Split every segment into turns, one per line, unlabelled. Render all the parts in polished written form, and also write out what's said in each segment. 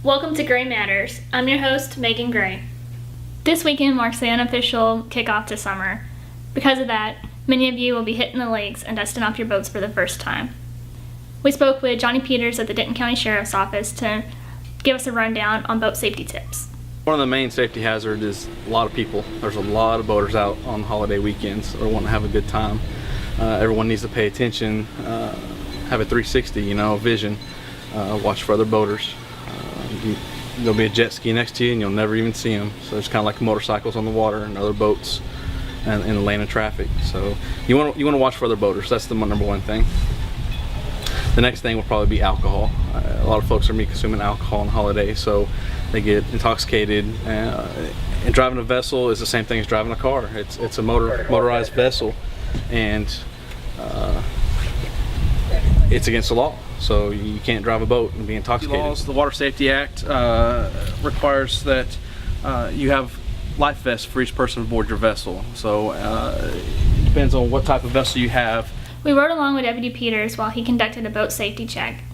Welcome to Gray Matters. I'm your host, Megan Gray. This weekend marks the unofficial kickoff to summer. Because of that, many of you will be hitting the lakes and dusting off your boats for the first time. We spoke with Johnny Peters at the Denton County Sheriff's Office to give us a rundown on boat safety tips.
One of the main safety hazards is a lot of people. There's a lot of boaters out on holiday weekends or want to have a good time. Everyone needs to pay attention, have a 360, vision, watch for other boaters. There'll be a jet ski next to you and you'll never even see them. So it's kind of like motorcycles on the water and other boats and in the lane of traffic. So you want to watch for other boaters. That's the number one thing. The next thing will probably be alcohol. A lot of folks are consuming alcohol on holidays, so they get intoxicated. And driving a vessel is the same thing as driving a car. It's a motorized vessel, and it's against the law. So you can't drive a boat and be intoxicated.
The Water Safety Act requires that you have life vests for each person aboard your vessel. So it depends on what type of vessel you have.
We rode along with Deputy Peters while he conducted a boat safety check.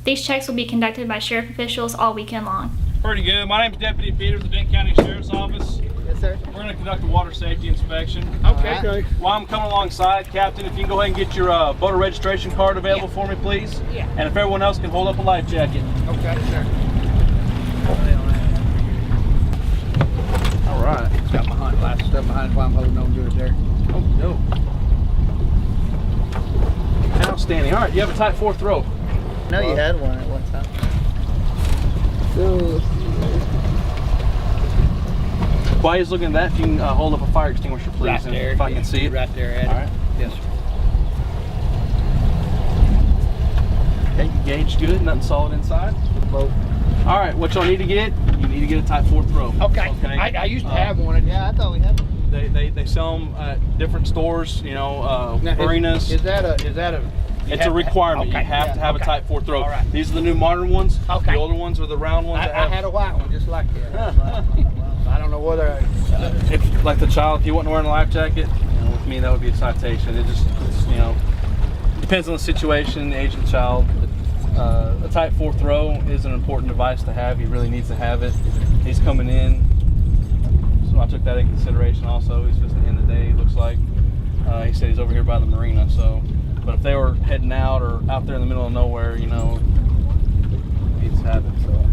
These checks will be conducted by sheriff officials all weekend long.
Pretty good. My name is Deputy Peters of the Denton County Sheriff's Office.
Yes, sir.
We're going to conduct a water safety inspection.
Okay.
While I'm coming alongside, Captain, if you can go ahead and get your boater registration card available for me, please.
Yeah.
And if everyone else can hold up a life jacket.
Okay, sir.
All right.
Got my hunt lights stuff behind while I'm holding on to it there.
Oh, no. Outstanding. All right, you have a type 4th rope.
No, you had one at one time. So,
While he's looking at that, if you can hold up a fire extinguisher, please.
right there.
If I can see it.
Right there, Ed.
All right.
Yes, sir.
Okay, gauge good, nothing solid inside.
Boat.
All right, what y'all need to get, you need to get a type 4th rope.
Okay. I used to have one. Yeah, I thought we had one.
They sell them at different stores, marinas.
Is that a?
It's a requirement.
Okay,
You have to have a type 4th rope.
All right.
These are the new modern ones.
Okay.
The older ones are the round ones.
I had a white one just like that. I don't know whether.
If, like the child, if you wasn't wearing a life jacket, with me that would be a citation. It's depends on the situation, the age of the child. A type 4th row is an important device to have. He really needs to have it. He's coming in, so I took that in consideration also. He's just at the end of the day, it looks like. He said he's over here by the marina, so. But if they were heading out or out there in the middle of nowhere, he needs to have it. So.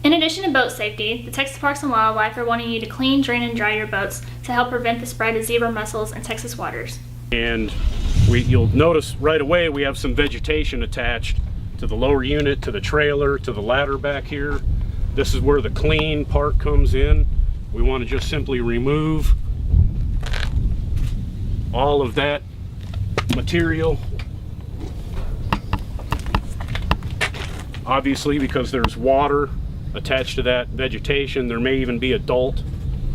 In addition to boat safety, the Texas Parks and Wildlife are wanting you to clean, drain, and dry your boats to help prevent the spread of zebra mussels in Texas waters.
And you'll notice right away we have some vegetation attached to the lower unit, to the trailer, to the ladder back here. This is where the clean part comes in. We want to just simply remove all of that material. Obviously, because there's water attached to that vegetation, there may even be adult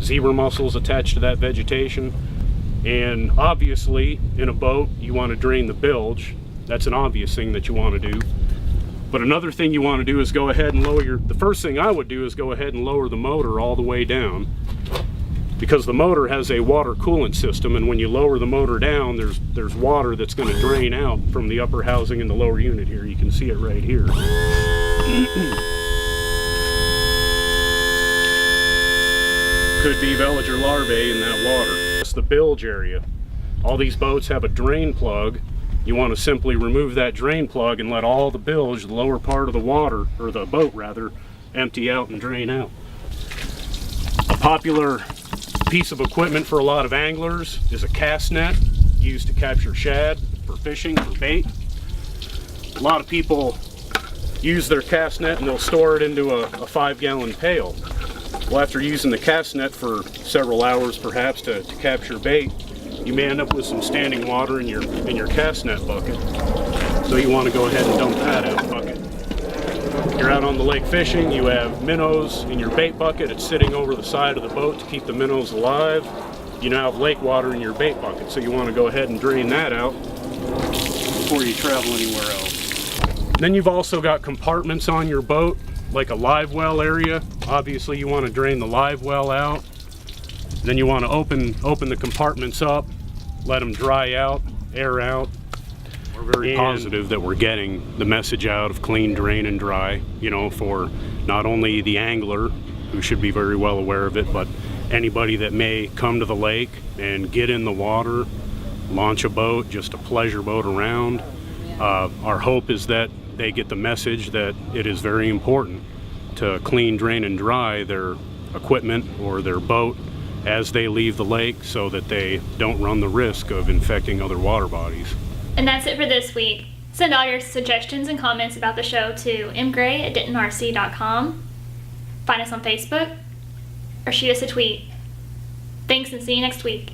zebra mussels attached to that vegetation. And obviously, in a boat, you want to drain the bilge. That's an obvious thing that you want to do. But another thing you want to do is go ahead and lower the first thing I would do is go ahead and lower the motor all the way down, because the motor has a water coolant system, and when you lower the motor down, there's water that's going to drain out from the upper housing in the lower unit here. You can see it right here. Could be veliger larvae in that water. That's the bilge area. All these boats have a drain plug. You want to simply remove that drain plug and let all the bilge, the lower part of the water, or the boat rather, empty out and drain out. A popular piece of equipment for a lot of anglers is a cast net used to capture shad for fishing, for bait. A lot of people use their cast net and they'll store it into a 5-gallon pail. Well, after using the cast net for several hours perhaps to capture bait, you may end up with some standing water in your cast net bucket. So you want to go ahead and dump that out of the bucket. You're out on the lake fishing, you have minnows in your bait bucket. It's sitting over the side of the boat to keep the minnows alive. You now have lake water in your bait bucket, so you want to go ahead and drain that out before you travel anywhere else. Then you've also got compartments on your boat, like a live well area. Obviously you want to drain the live well out. Then you want to open the compartments up, let them dry out, air out. We're very positive that we're getting the message out of clean, drain, and dry, you know, for not only the angler, who should be very well aware of it, but anybody that may come to the lake and get in the water, launch a boat, just a pleasure boat around. Our hope is that they get the message that it is very important to clean, drain, and dry their equipment or their boat as they leave the lake so that they don't run the risk of infecting other water bodies.
And that's it for this week. Send all your suggestions and comments about the show to mgray@dentonrc.com. Find us on Facebook or shoot us a tweet. Thanks and see you next week.